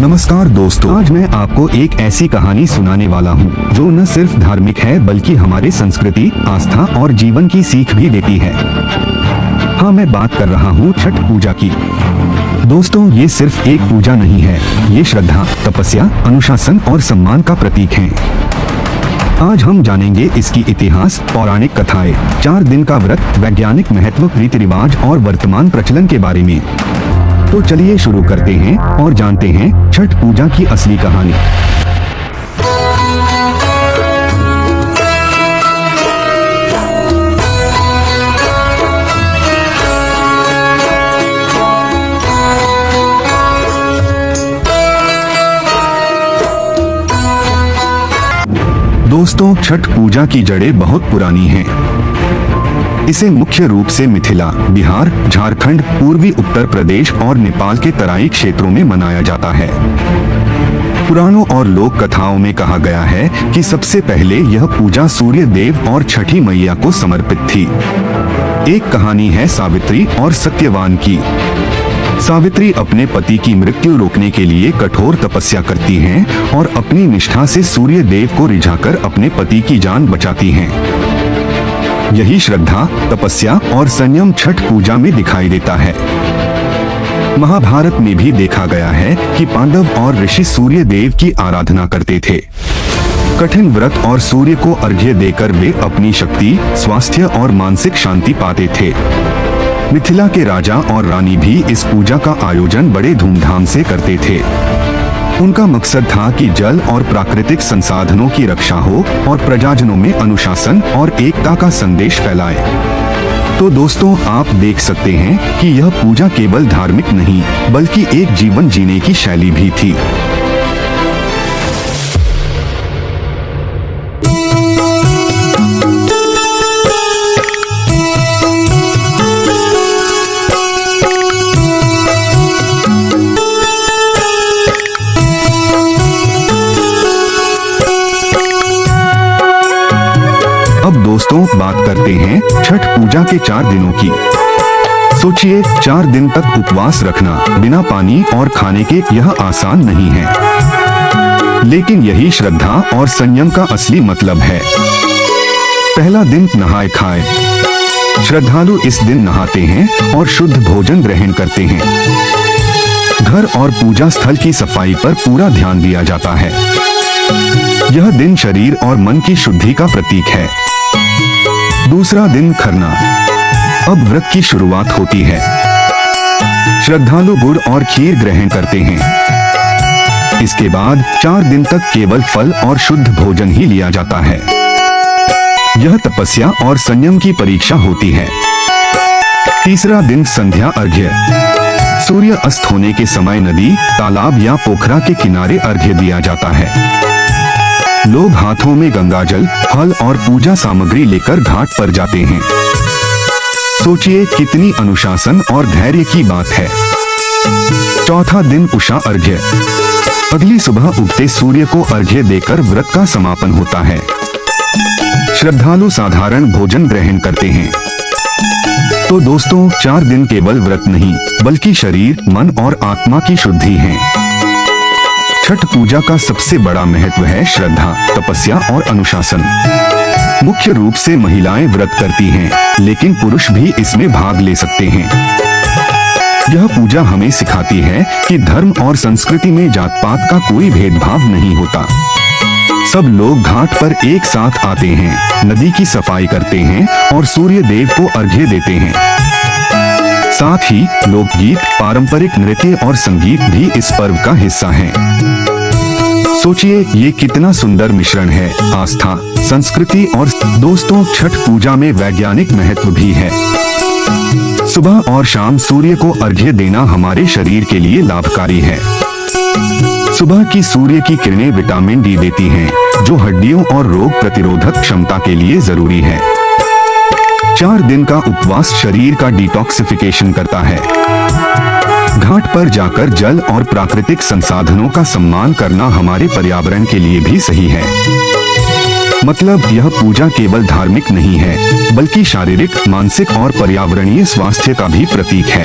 नमस्कार दोस्तों, आज मैं आपको एक ऐसी कहानी सुनाने वाला हूँ जो न सिर्फ धार्मिक है बल्कि हमारे संस्कृति, आस्था और जीवन की सीख भी देती है। हाँ, मैं बात कर रहा हूँ छठ पूजा की। दोस्तों, ये सिर्फ एक पूजा नहीं है, ये श्रद्धा, तपस्या, अनुशासन और सम्मान का प्रतीक है। आज हम जानेंगे इसकी इतिहास, पौराणिक कथाएं, 4 दिन का व्रत, वैज्ञानिक महत्व, रीति रिवाज और वर्तमान प्रचलन के बारे में। तो चलिए शुरू करते हैं और जानते हैं छठ पूजा की असली कहानी। दोस्तों, छठ पूजा की जड़ें बहुत पुरानी हैं। इसे मुख्य रूप से मिथिला, बिहार, झारखंड, पूर्वी उत्तर प्रदेश और नेपाल के तराई क्षेत्रों में मनाया जाता है। पुराणों और लोक कथाओं में कहा गया है कि सबसे पहले यह पूजा सूर्य देव और छठी मैया को समर्पित थी। एक कहानी है सावित्री और सत्यवान की। सावित्री अपने पति की मृत्यु रोकने के लिए कठोर तपस्या करती हैं और अपनी निष्ठा से सूर्य देव को रिझाकर अपने पति की जान बचाती हैं। यही श्रद्धा, तपस्या और संयम छठ पूजा में दिखाई देता है। महाभारत में भी देखा गया है कि पांडव और ऋषि सूर्य देव की आराधना करते थे। कठिन व्रत और सूर्य को अर्घ्य देकर वे अपनी शक्ति, स्वास्थ्य और मानसिक शांति पाते थे। मिथिला के राजा और रानी भी इस पूजा का आयोजन बड़े धूमधाम से करते थे। उनका मकसद था कि जल और प्राकृतिक संसाधनों की रक्षा हो और प्रजाजनों में अनुशासन और एकता का संदेश फैलाए। तो दोस्तों, आप देख सकते हैं कि यह पूजा केवल धार्मिक नहीं बल्कि एक जीवन जीने की शैली भी थी। अब दोस्तों, बात करते हैं छठ पूजा के 4 दिनों की। सोचिए, 4 दिन तक उपवास रखना बिना पानी और खाने के, यह आसान नहीं है। लेकिन यही श्रद्धा और संयम का असली मतलब है। पहला दिन नहाए खाए। श्रद्धालु इस दिन नहाते हैं और शुद्ध भोजन ग्रहण करते हैं। घर और पूजा स्थल की सफाई पर पूरा ध्यान दिया जाता है। यह दिन शरीर और मन की शुद्धि का प्रतीक है। दूसरा दिन खरना। अब व्रत की शुरुआत होती है। श्रद्धालु गुड़ और खीर ग्रहण करते हैं। इसके बाद 4 दिन तक केवल फल और शुद्ध भोजन ही लिया जाता है। यह तपस्या और संयम की परीक्षा होती है। तीसरा दिन संध्या अर्घ्य। सूर्य अस्त होने के समय नदी, तालाब या पोखरा के किनारे अर्घ्य दिया जाता है। लोग हाथों में गंगाजल, फल और पूजा सामग्री लेकर घाट पर जाते हैं। सोचिए, कितनी अनुशासन और धैर्य की बात है। चौथा दिन उषा अर्घ्य। अगली सुबह उगते सूर्य को अर्घ्य देकर व्रत का समापन होता है। श्रद्धालु साधारण भोजन ग्रहण करते हैं। तो दोस्तों, 4 दिन केवल व्रत नहीं बल्कि शरीर, मन और आत्मा की शुद्धि है। छठ पूजा का सबसे बड़ा महत्व है श्रद्धा, तपस्या और अनुशासन। मुख्य रूप से महिलाएं व्रत करती हैं, लेकिन पुरुष भी इसमें भाग ले सकते हैं। यह पूजा हमें सिखाती है कि धर्म और संस्कृति में जात पात का कोई भेदभाव नहीं होता। सब लोग घाट पर एक साथ आते हैं, नदी की सफाई करते हैं और सूर्य देव को अर्घ्य देते हैं। साथ ही लोकगीत, पारंपरिक नृत्य और संगीत भी इस पर्व का हिस्सा हैं। सोचिए, ये कितना सुंदर मिश्रण है आस्था, संस्कृति और दोस्तों, छठ पूजा में वैज्ञानिक महत्व भी है। सुबह और शाम सूर्य को अर्घ्य देना हमारे शरीर के लिए लाभकारी है। सुबह की सूर्य की किरणें विटामिन डी देती हैं, जो हड्डियों और रोग प्रतिरोधक क्षमता के लिए जरूरी है। 4 दिन का उपवास शरीर का डिटॉक्सिफिकेशन करता है। घाट पर जाकर जल और प्राकृतिक संसाधनों का सम्मान करना हमारे पर्यावरण के लिए भी सही है। मतलब यह पूजा केवल धार्मिक नहीं है बल्कि शारीरिक, मानसिक और पर्यावरणीय स्वास्थ्य का भी प्रतीक है।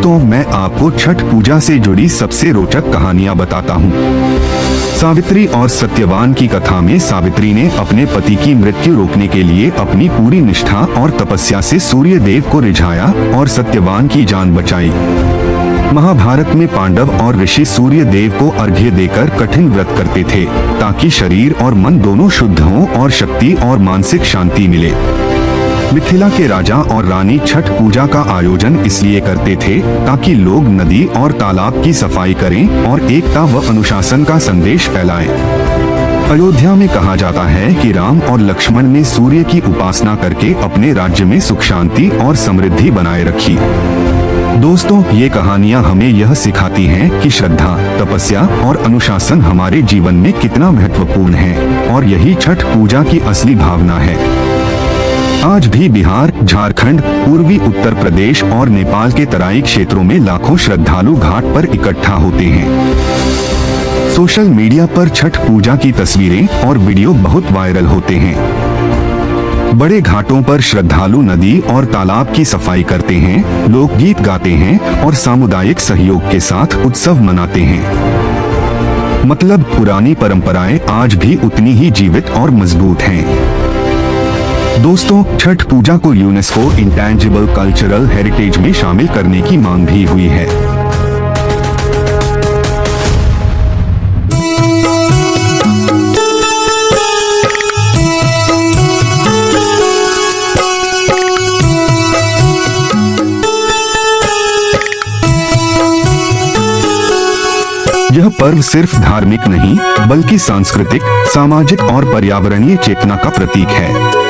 दोस्तों, मैं आपको छठ पूजा से जुड़ी सबसे रोचक कहानियां बताता हूं। सावित्री और सत्यवान की कथा में सावित्री ने अपने पति की मृत्यु रोकने के लिए अपनी पूरी निष्ठा और तपस्या से सूर्य देव को रिझाया और सत्यवान की जान बचाई। महाभारत में पांडव और ऋषि सूर्य देव को अर्घ्य देकर कठिन व्रत करते थे ताकि शरीर और मन दोनों शुद्ध हों और शक्ति और मानसिक शांति मिले। मिथिला के राजा और रानी छठ पूजा का आयोजन इसलिए करते थे ताकि लोग नदी और तालाब की सफाई करें और एकता व अनुशासन का संदेश फैलाएं। अयोध्या में कहा जाता है कि राम और लक्ष्मण ने सूर्य की उपासना करके अपने राज्य में सुख शांति और समृद्धि बनाए रखी। दोस्तों, ये कहानियाँ हमें यह सिखाती हैं कि श्रद्धा, तपस्या और अनुशासन हमारे जीवन में कितना महत्वपूर्ण है और यही छठ पूजा की असली भावना है। आज भी बिहार, झारखंड, पूर्वी उत्तर प्रदेश और नेपाल के तराई क्षेत्रों में लाखों श्रद्धालु घाट पर इकट्ठा होते हैं। सोशल मीडिया पर छठ पूजा की तस्वीरें और वीडियो बहुत वायरल होते हैं। बड़े घाटों पर श्रद्धालु नदी और तालाब की सफाई करते हैं, लोकगीत गाते हैं और सामुदायिक सहयोग के साथ उत्सव मनाते हैं। मतलब पुरानी परंपराएं आज भी उतनी ही जीवित और मजबूत हैं। दोस्तों, छठ पूजा को यूनेस्को इंटैंजिबल कल्चरल हेरिटेज में शामिल करने की मांग भी हुई है। यह पर्व सिर्फ धार्मिक नहीं बल्कि सांस्कृतिक, सामाजिक और पर्यावरणीय चेतना का प्रतीक है।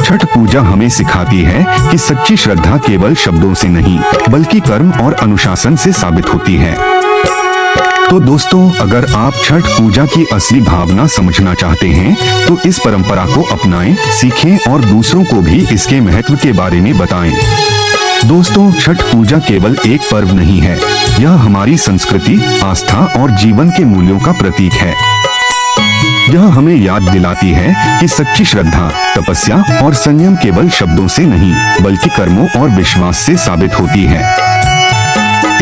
छठ पूजा हमें सिखाती है कि सच्ची श्रद्धा केवल शब्दों से नहीं बल्कि कर्म और अनुशासन से साबित होती है। तो दोस्तों, अगर आप छठ पूजा की असली भावना समझना चाहते हैं तो इस परंपरा को अपनाएं, सीखें और दूसरों को भी इसके महत्व के बारे में बताएं। दोस्तों, छठ पूजा केवल एक पर्व नहीं है, यह हमारी संस्कृति, आस्था और जीवन के मूल्यों का प्रतीक है। यह हमें याद दिलाती है कि सच्ची श्रद्धा, तपस्या और संयम केवल शब्दों से नहीं बल्कि कर्मों और विश्वास से साबित होती है।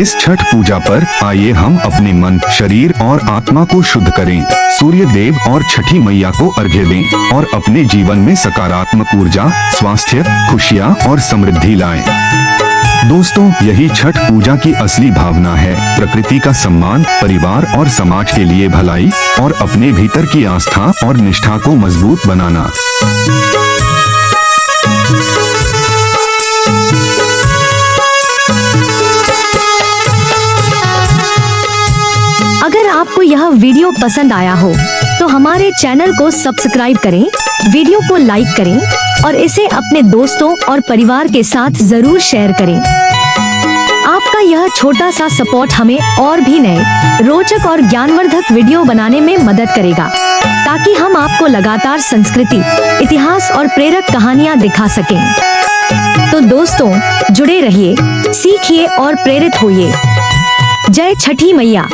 इस छठ पूजा पर आइए हम अपने मन, शरीर और आत्मा को शुद्ध करें, सूर्य देव और छठी मैया को अर्घ्य दें और अपने जीवन में सकारात्मक ऊर्जा, स्वास्थ्य, खुशियाँ और समृद्धि लाएं। दोस्तों, यही छठ पूजा की असली भावना है, प्रकृति का सम्मान, परिवार और समाज के लिए भलाई और अपने भीतर की आस्था और निष्ठा को मजबूत बनाना। अगर आपको यह वीडियो पसंद आया हो तो हमारे चैनल को सब्सक्राइब करें, वीडियो को लाइक करें और इसे अपने दोस्तों और परिवार के साथ जरूर शेयर करें। आपका यह छोटा सा सपोर्ट हमें और भी नए, रोचक और ज्ञानवर्धक वीडियो बनाने में मदद करेगा ताकि हम आपको लगातार संस्कृति, इतिहास और प्रेरक कहानियाँ दिखा सकें। तो दोस्तों, जुड़े रहिए, सीखिए और प्रेरित होइए। जय छठी मैया।